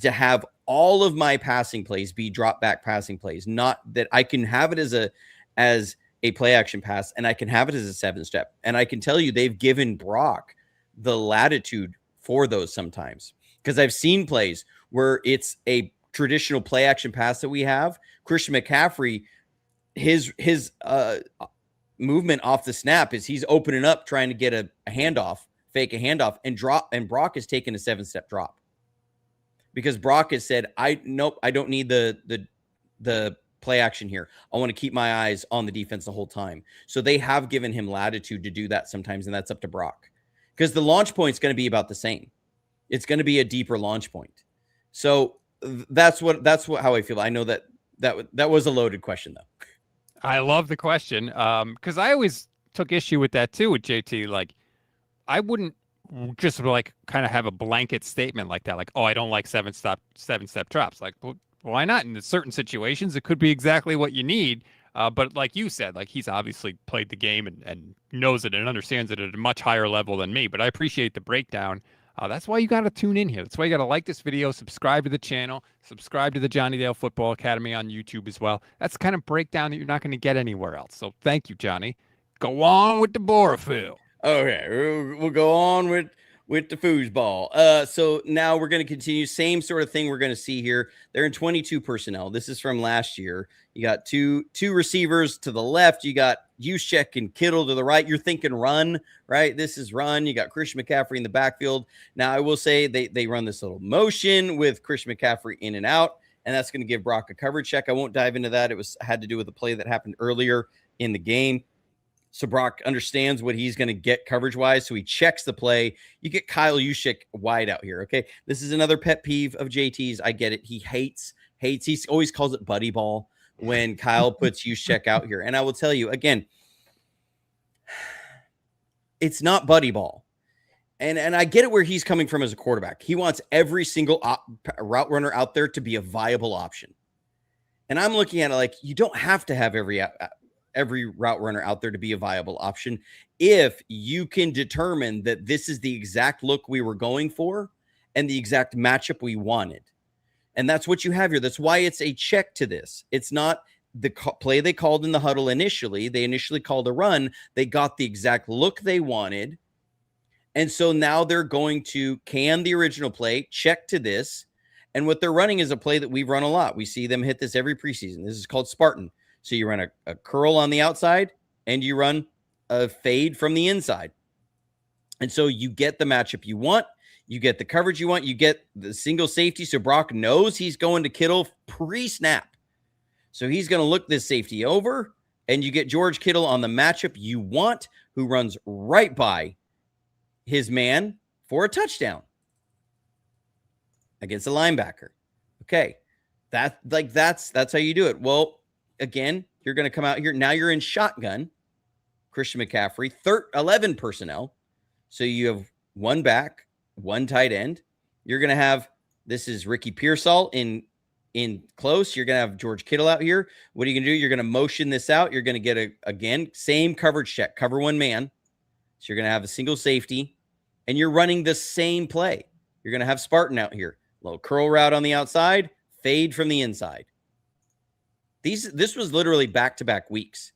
have all of my passing plays be drop back passing plays, not that I can have it as a play action pass and I can have it as a 7-step. And I can tell you they've given Brock the latitude for those sometimes, because I've seen plays where it's a traditional play action pass that we have. Christian McCaffrey, his movement off the snap is he's opening up, trying to get a handoff, fake a handoff, and Brock has taken a 7-step drop because Brock has said, I don't need the play action here. I want to keep my eyes on the defense the whole time. So they have given him latitude to do that sometimes, and that's up to Brock because the launch point is going to be about the same. It's going to be a deeper launch point. So that's how I feel. I know that was a loaded question though. I love the question because I always took issue with that too with JT. Like, I wouldn't just like kind of have a blanket statement like that. Like, oh, I don't like 7-step drops. Like, well, why not? In certain situations, it could be exactly what you need. But like you said, like he's obviously played the game and knows it and understands it at a much higher level than me. But I appreciate the breakdown. That's why you got to tune in here. That's why you got to like this video, subscribe to the channel, subscribe to the Johnny Dale Football Academy on YouTube as well. That's the kind of breakdown that you're not going to get anywhere else. So thank you, Johnny. Go on with the Borophill. Okay, we'll go on with the foosball. So now we're going to continue. Same sort of thing we're going to see here. They're in 22 personnel. This is from last year. You got two receivers to the left. You got Juszczyk and Kittle to the right. You're thinking run, right? This is run. You got Christian McCaffrey in the backfield. Now, I will say they run this little motion with Christian McCaffrey in and out, and that's going to give Brock a coverage check. I won't dive into that. It had to do with a play that happened earlier in the game. So Brock understands what he's going to get coverage-wise, so he checks the play. You get Kyle Juszczyk wide out here, okay? This is another pet peeve of JT's. I get it. He hates. He always calls it buddy ball when Kyle puts Juszczyk out here. And I will tell you, again, it's not buddy ball. And I get it where he's coming from as a quarterback. He wants every single route runner out there to be a viable option. And I'm looking at it like you don't have to have every route runner out there to be a viable option if you can determine that this is the exact look we were going for and the exact matchup we wanted. And that's what you have here. That's why it's a check to this. It's not the play they called in the huddle initially, they initially called a run. They got the exact look they wanted. And so now they're going to can the original play, check to this. And what they're running is a play that we've run a lot. We see them hit this every preseason. This is called Spartan. So you run a curl on the outside and you run a fade from the inside. And so you get the matchup you want. You get the coverage you want. You get the single safety. So Brock knows he's going to Kittle pre-snap. So he's going to look this safety over, and you get George Kittle on the matchup you want, who runs right by his man for a touchdown against a linebacker. Okay. That's how you do it. Well, again, you're going to come out here. Now you're in shotgun, Christian McCaffrey, 11 personnel. So you have one back, one tight end. You're going to have, this is Ricky Pearsall in close. You're going to have George Kittle out here. What are you going to do? You're going to motion this out. You're going to get again, same coverage check, cover one man. So you're going to have a single safety, and you're running the same play. You're going to have Spartan out here. Little curl route on the outside, fade from the inside. This was literally back-to-back weeks.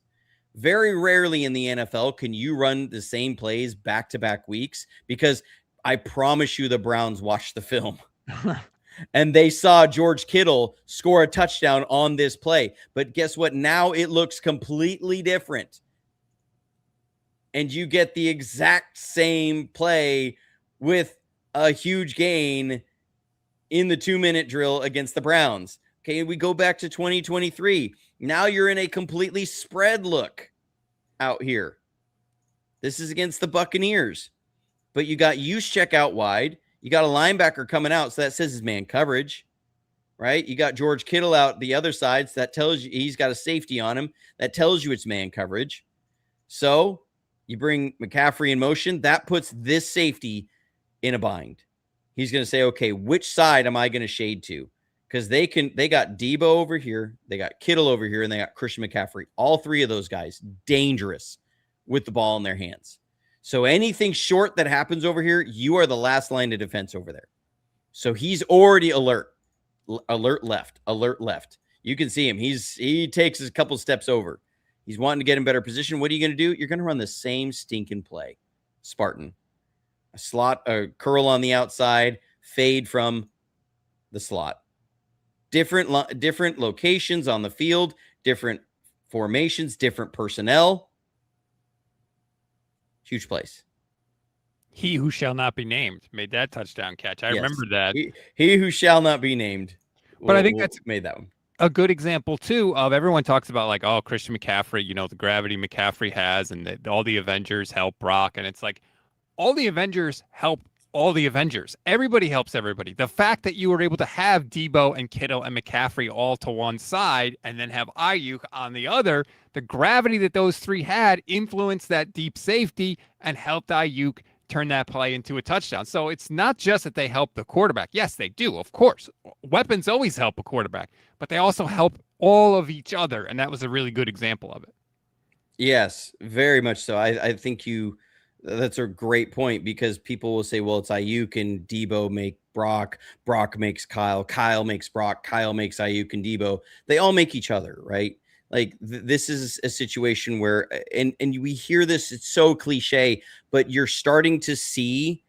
Very rarely in the NFL can you run the same plays back-to-back weeks, because I promise you the Browns watched the film and they saw George Kittle score a touchdown on this play. But guess what? Now it looks completely different. And you get the exact same play with a huge gain in the 2-minute drill against the Browns. Okay, we go back to 2023. Now you're in a completely spread look out here. This is against the Buccaneers. But you got Juszczyk out wide. You got a linebacker coming out, so that says his man coverage, right? You got George Kittle out the other side, so that tells you he's got a safety on him. That tells you it's man coverage. So you bring McCaffrey in motion. That puts this safety in a bind. He's going to say, okay, which side am I going to shade to? Because they got Debo over here, they got Kittle over here, and they got Christian McCaffrey. All three of those guys dangerous with the ball in their hands. So anything short that happens over here, you are the last line of defense over there. So he's already alert left. You can see him. He takes a couple steps over. He's wanting to get in better position. What are you going to do? You're going to run the same stinking play. Spartan. A slot, a curl on the outside, fade from the slot. Different locations on the field, different formations, different personnel. Huge plays. He who shall not be named made that touchdown catch. I remember that. He who shall not be named. But I think that's made that one. A good example too of, everyone talks about like, oh, Christian McCaffrey, the gravity McCaffrey has, and all the Avengers help Brock. And it's like, all the Avengers help all the Avengers. Everybody helps everybody. The fact that you were able to have Debo and Kittle and McCaffrey all to one side and then have Ayuk on the other, the gravity that those three had influenced that deep safety and helped Ayuk turn that play into a touchdown. So it's not just that they help the quarterback. Yes, they do, of course. Weapons always help a quarterback, but they also help all of each other. And that was a really good example of it. Yes, very much so. I think that's a great point, because people will say, well, it's Ayuk and Debo make Brock. Brock makes Kyle. Kyle makes Brock. Kyle makes Ayuk and Debo. They all make each other, right? Like this is a situation where, and we hear this, it's so cliche, but you're starting to see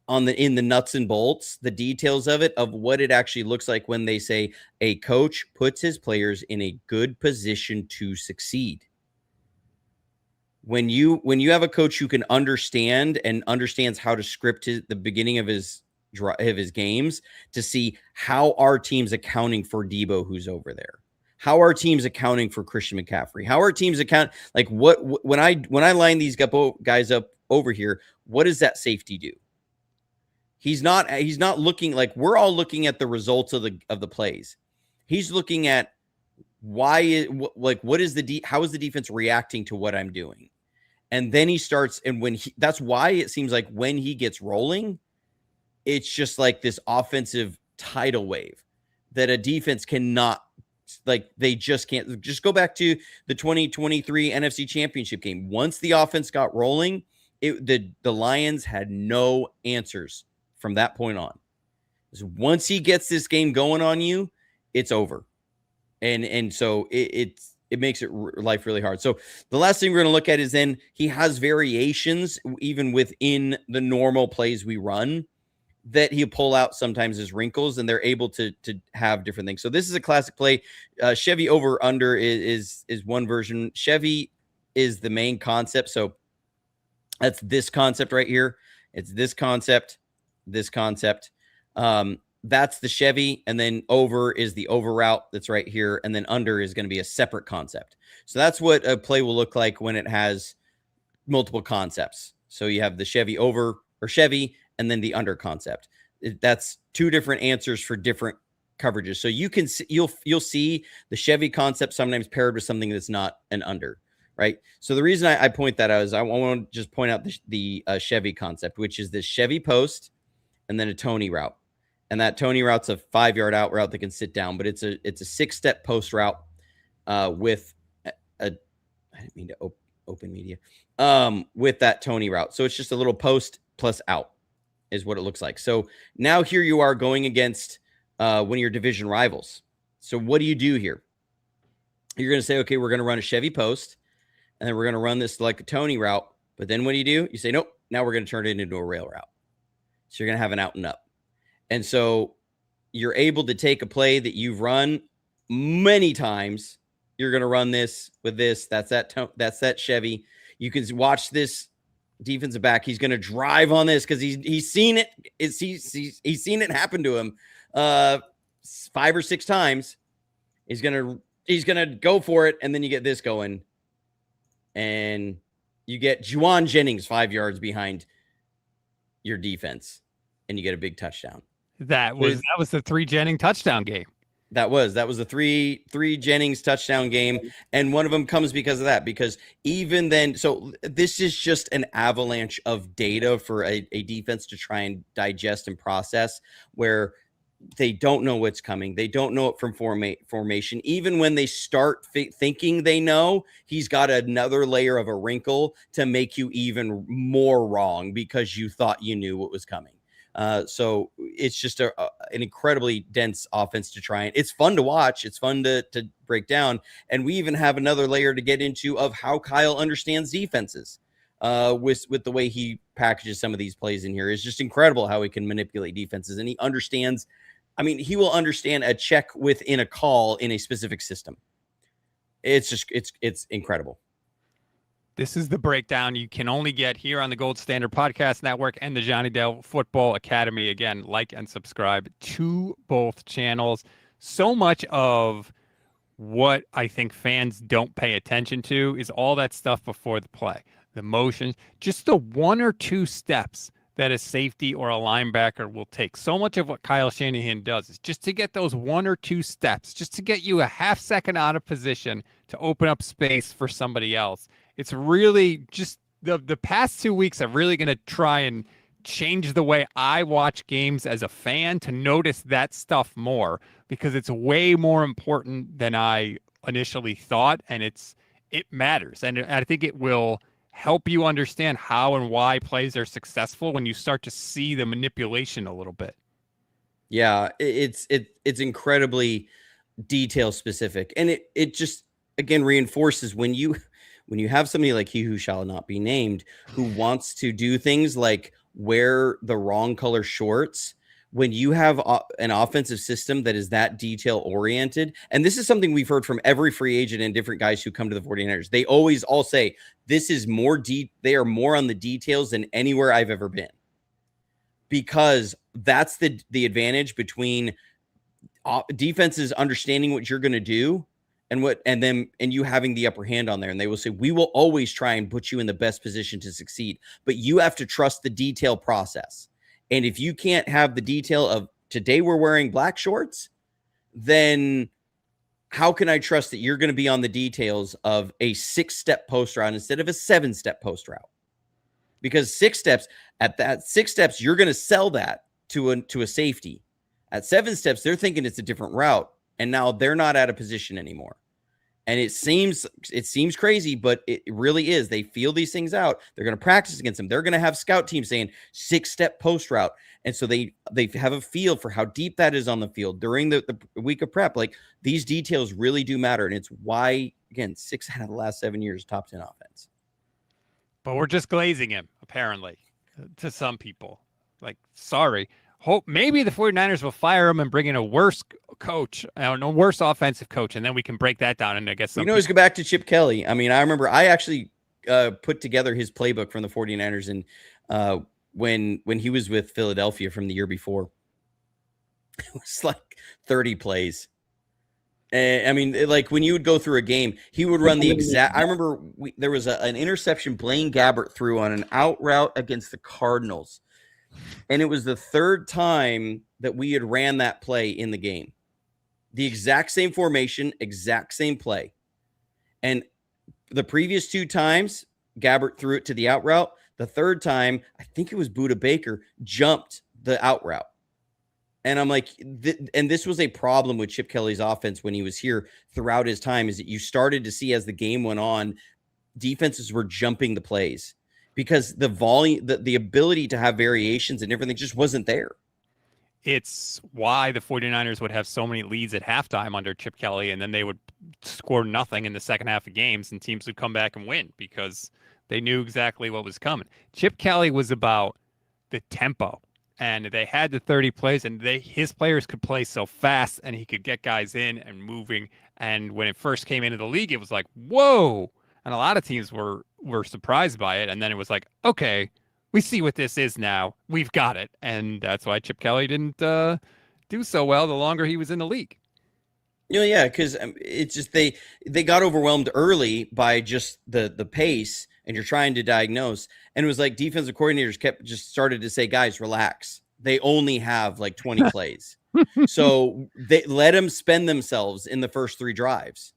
in the nuts and bolts, the details of it, of what it actually looks like when they say a coach puts his players in a good position to succeed. When you have a coach who can understands how to script the beginning of his games, to see how our team's accounting for Debo, who's over there, how our team's accounting for Christian McCaffrey, how our team's like when I line these guys up over here, what does that safety do? He's not looking, like we're all looking at the results of the plays. He's looking at how is the defense reacting to what I'm doing? And then he starts, and that's why it seems like when he gets rolling, it's just like this offensive tidal wave that a defense cannot, like they just can't. Just go back to the 2023 NFC Championship game. Once the offense got rolling, the Lions had no answers from that point on. So once he gets this game going on you, it's over. And so it's life really hard. So the last thing we're going to look at is then he has variations even within the normal plays we run that he'll pull out sometimes as wrinkles, and they're able to have different things. So this is a classic play. Chevy over under is one version. Chevy is the main concept. So that's this concept right here. It's this concept. That's the Chevy, and then over is the over route that's right here, and then under is going to be a separate concept. So that's what a play will look like when it has multiple concepts. So you have the Chevy over or Chevy, and then the under concept. That's two different answers for different coverages. So you can see, you'll see the Chevy concept sometimes paired with something that's not an under, right? So the reason I point that out is I want to just point out the Chevy concept, which is this Chevy post and then a Tony route. And that Tony route's a 5-yard out route that can sit down, but it's a 6-step post route with I didn't mean to open media with that Tony route. So it's just a little post plus out is what it looks like. So now here you are going against one of your division rivals. So what do you do here? You're going to say, okay, we're going to run a Chevy post, and then we're going to run this like a Tony route. But then what do? You say, nope, now we're going to turn it into a rail route. So you're going to have an out and up. And so you're able to take a play that you've run many times. You're going to run this with this. That's that Chevy. You can watch this defensive back. He's going to drive on this because he's seen it. He's seen it happen to him 5 or 6 times. He's gonna go for it, and then you get this going, and you get Juwan Jennings 5 yards behind your defense, and you get a big touchdown. That was the 3 Jennings touchdown game. That was the three Jennings touchdown game, and one of them comes because of that. Because even then, so this is just an avalanche of data for a defense to try and digest and process, where they don't know what's coming. They don't know it from formation. Even when they start thinking they know, he's got another layer of a wrinkle to make you even more wrong because you thought you knew what was coming. So it's just an incredibly dense offense to try, and it's fun to watch. It's fun to break down. And we even have another layer to get into of how Kyle understands defenses with the way he packages some of these plays in here. It's just incredible how he can manipulate defenses, and he understands. I mean, he will understand a check within a call in a specific system. It's just, it's incredible. This is the breakdown you can only get here on the Gold Standard Podcast Network and the Johnny Dale Football Academy. Again, like and subscribe to both channels. So much of what I think fans don't pay attention to is all that stuff before the play, the motions, just the 1 or 2 steps that a safety or a linebacker will take. So much of what Kyle Shanahan does is just to get those 1 or 2 steps, just to get you a half second out of position to open up space for somebody else. It's really just the past 2 weeks are really going to try and change the way I watch games as a fan, to notice that stuff more, because it's way more important than I initially thought, and it matters. And I think it will help you understand how and why plays are successful when you start to see the manipulation a little bit. Yeah, it's incredibly detail specific, and it just again reinforces when you have somebody like he who shall not be named who wants to do things like wear the wrong color shorts. When you have an offensive system that is that detail oriented, and this is something we've heard from every free agent and different guys who come to the 49ers, they always all say this is more they are more on the details than anywhere I've ever been, because that's the advantage between defenses understanding what you're going to do and you having the upper hand on there. And they will say, we will always try and put you in the best position to succeed, but you have to trust the detail process. And if you can't have the detail of today we're wearing black shorts, then how can I trust that you're going to be on the details of a 6-step post route instead of a 7-step post route? Because 6 steps, you're going to sell that to a safety. At 7 steps, they're thinking it's a different route, and now they're not out of position anymore. And it seems crazy, but it really is. They feel these things out. They're going to practice against them. They're going to have scout teams saying 6-step post route. And so they have a feel for how deep that is on the field during the week of prep. Like, these details really do matter. And it's why, again, 6 out of the last 7 years, top 10 offense. But we're just glazing him, apparently, to some people. Like, sorry. Hope maybe the 49ers will fire him and bring in a worse coach, a worse offensive coach, and then we can break that down. And I guess we can always go back to Chip Kelly. I mean, I remember I actually put together his playbook from the 49ers and when he was with Philadelphia from the year before. It was like 30 plays. I mean, like, when you would go through a game, he would run the exact. I remember there was an interception Blaine Gabbert threw on an out route against the Cardinals. And it was the third time that we had ran that play in the game. The exact same formation, exact same play. And the previous 2 times, Gabbert threw it to the out route. The third time, I think it was Budda Baker, jumped the out route. And I'm like, and this was a problem with Chip Kelly's offense when he was here throughout his time, is that you started to see as the game went on, defenses were jumping the plays. Because the volume, the ability to have variations and everything just wasn't there. It's why the 49ers would have so many leads at halftime under Chip Kelly, and then they would score nothing in the second half of games, and teams would come back and win because they knew exactly what was coming. Chip Kelly was about the tempo, and they had the 30 plays, and his players could play so fast, and he could get guys in and moving. And when it first came into the league, it was like, whoa. And a lot of teams were surprised by it. And then it was like, okay, we see what this is now. We've got it. And that's why Chip Kelly didn't do so well the longer he was in the league. Yeah, because it's just they got overwhelmed early by just the pace, and you're trying to diagnose. And it was like defensive coordinators just started to say, guys, relax. They only have like 20 plays. So they let them spend themselves in the first 3 drives.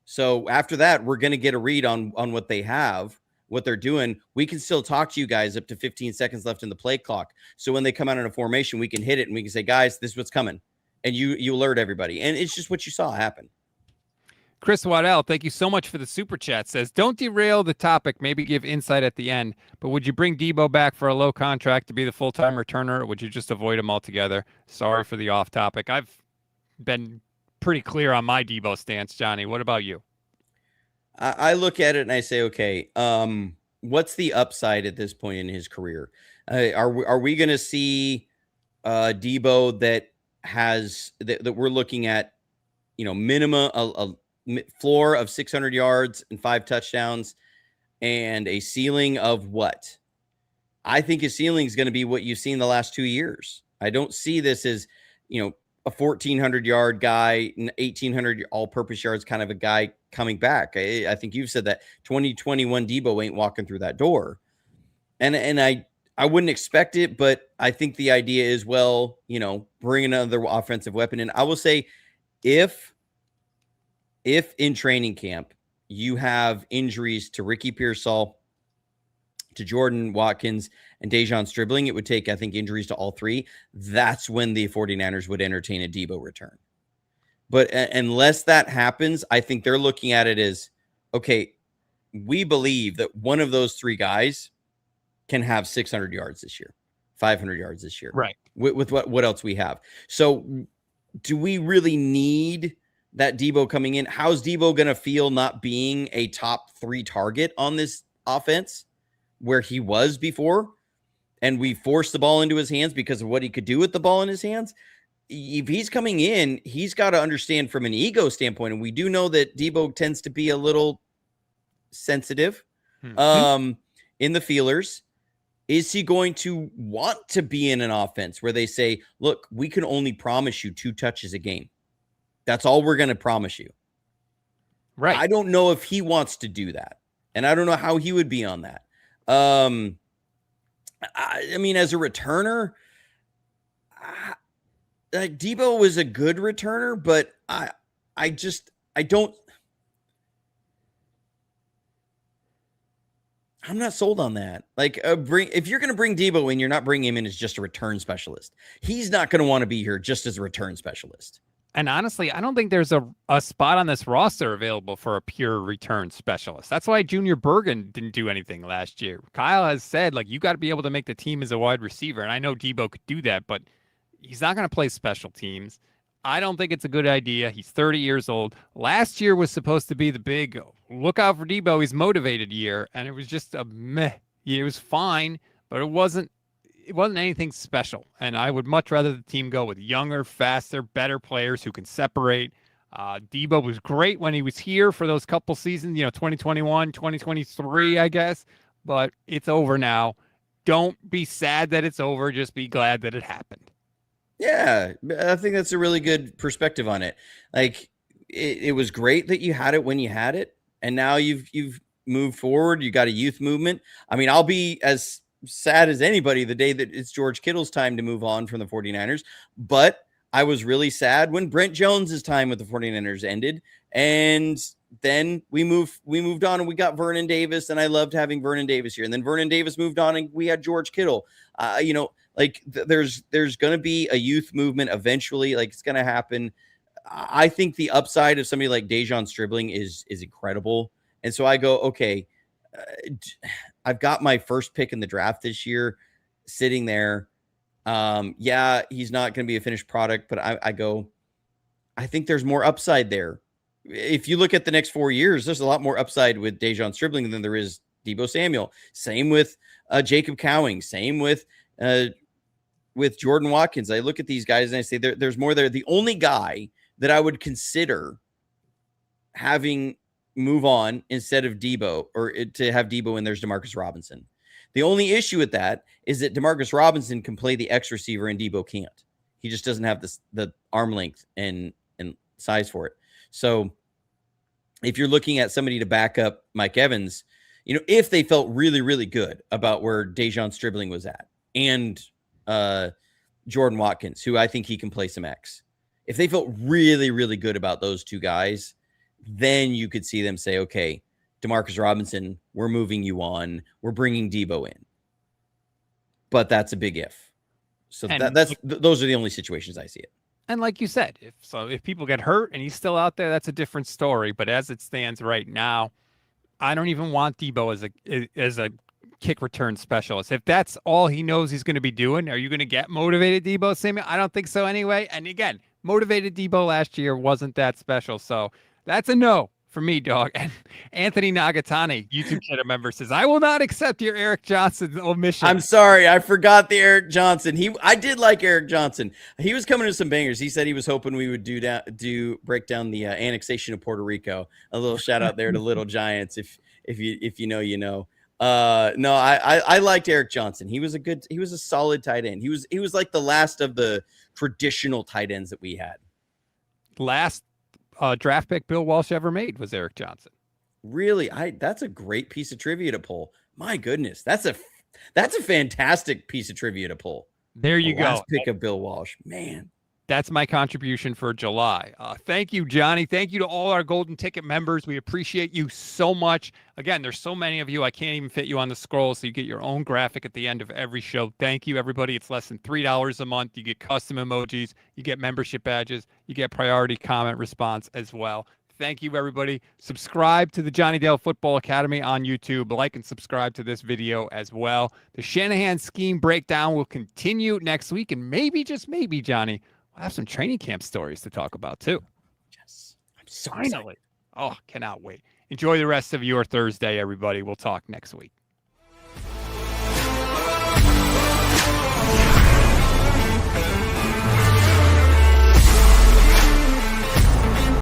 So after that, we're going to get a read on what they have, what they're doing. We can still talk to you guys up to 15 seconds left in the play clock. So when they come out in a formation, we can hit it and we can say, guys, this is what's coming. And you alert everybody. And it's just what you saw happen. Chris Waddell, thank you so much for the super chat. Says, don't derail the topic, maybe give insight at the end, but would you bring Debo back for a low contract to be the full-time returner, or would you just avoid him altogether? Sorry for the off topic. I've been pretty clear on my Debo stance. Johnny, what about you? I look at it and I say, okay, what's the upside at this point in his career? Are we going to see Debo that has that we're looking at, minimum a floor of 600 yards and 5 touchdowns, and a ceiling of what? I think his ceiling is going to be what you've seen the last 2 years. I don't see this as, a 1,400-yard guy, 1,800 all-purpose yards kind of a guy coming back. I think you've said that 2021 Debo ain't walking through that door. And I wouldn't expect it, but I think the idea is, well, bring another offensive weapon in. I will say, if in training camp you have injuries to Ricky Pearsall, to Jordan Watkins, and Dejon Stribling, it would take, I think, injuries to all 3. That's when the 49ers would entertain a Debo return. But unless that happens, I think they're looking at it as, okay, we believe that one of those 3 guys can have 600 yards this year, 500 yards this year. Right. With what else we have. So do we really need that Debo coming in? How's Debo going to feel not being a top 3 target on this offense where he was before? And we forced the ball into his hands because of what he could do with the ball in his hands. If he's coming in, he's got to understand from an ego standpoint. And we do know that Debo tends to be a little sensitive in the feelers. Is he going to want to be in an offense where they say, look, we can only promise you 2 touches a game? That's all we're going to promise you. Right. I don't know if he wants to do that. And I don't know how he would be on that. I mean, as a returner, like, Debo was a good returner, but I don't. I'm not sold on that. Like, if you're going to bring Debo in, you're not bringing him in as just a return specialist. He's not going to want to be here just as a return specialist. And honestly, I don't think there's a spot on this roster available for a pure return specialist. That's why Junior Bergen didn't do anything last year. Kyle has said, like, you got to be able to make the team as a wide receiver. And I know Debo could do that, but he's not going to play special teams. I don't think it's a good idea. He's 30 years old. Last year was supposed to be the big look out for Debo. He's motivated year. And it was just a meh. It was fine, but it wasn't anything special. And I would much rather the team go with younger, faster, better players who can separate. Debo was great when he was here for those couple seasons, 2021, 2023, I guess. But it's over now. Don't be sad that it's over. Just be glad that it happened. Yeah, I think that's a really good perspective on it. Like, it was great that you had it when you had it, and now you've moved forward. You got a youth movement. I mean, I'll be as sad as anybody the day that it's George Kittle's time to move on from the 49ers, but I was really sad when Brent Jones's time with the 49ers ended, and then we moved on and we got Vernon Davis, and I loved having Vernon Davis here. And then Vernon Davis moved on and we had George Kittle. There's going to be a youth movement eventually. Like, it's going to happen. I think the upside of somebody like Dejon Stribling is incredible. And so I go, okay, I've got my first pick in the draft this year sitting there. Yeah, he's not going to be a finished product, but I think there's more upside there. If you look at the next 4 years, there's a lot more upside with Dejon Stribling than there is Deebo Samuel. Same with Jacob Cowing. Same with Jordan Watkins. I look at these guys and I say there's more there. The only guy that I would consider having move on instead of Debo, or to have Debo in there's Demarcus Robinson. The only issue with that is that Demarcus Robinson can play the X receiver and Debo can't. He just doesn't have the arm length and size for it. So if you're looking at somebody to back up Mike Evans, if they felt really, really good about where Dejon Stribling was at, and Jordan Watkins, who I think he can play some X, if they felt really, really good about those two guys, then you could see them say, okay, Demarcus Robinson, we're moving you on. We're bringing Debo in. But that's a big if. So those are the only situations I see it. And like you said, if people get hurt and he's still out there, that's a different story. But as it stands right now, I don't even want Debo as a kick return specialist. If that's all he knows he's going to be doing, are you going to get motivated Debo Samuel? I don't think so anyway. And again, motivated Debo last year wasn't that special. So that's a no for me, dog. And Anthony Nagatani, YouTube channel member, says, I will not accept your Eric Johnson omission. I'm sorry. I forgot the Eric Johnson. I did like Eric Johnson. He was coming to some bangers. He said he was hoping we would break down the annexation of Puerto Rico. A little shout out there to Little Giants. If you know, you know. No, I liked Eric Johnson. He was a solid tight end. He was like the last of the traditional tight ends that we had. Last draft pick Bill Walsh ever made was Eric Johnson. Really? That's a great piece of trivia to pull. My goodness, that's a fantastic piece of trivia to pull. There you go. Last pick of Bill Walsh, man. That's my contribution for July. Thank you, Johnny. Thank you to all our Golden Ticket members. We appreciate you so much. Again, there's so many of you. I can't even fit you on the scroll, so you get your own graphic at the end of every show. Thank you, everybody. It's less than $3 a month. You get custom emojis. You get membership badges. You get priority comment response as well. Thank you, everybody. Subscribe to the Johnny Dale Football Academy on YouTube. Like and subscribe to this video as well. The Shanahan scheme breakdown will continue next week, and maybe, just maybe, Johnny, I have some training camp stories to talk about too. Yes. I'm so finally. Excited. Oh, cannot wait. Enjoy the rest of your Thursday, everybody. We'll talk next week.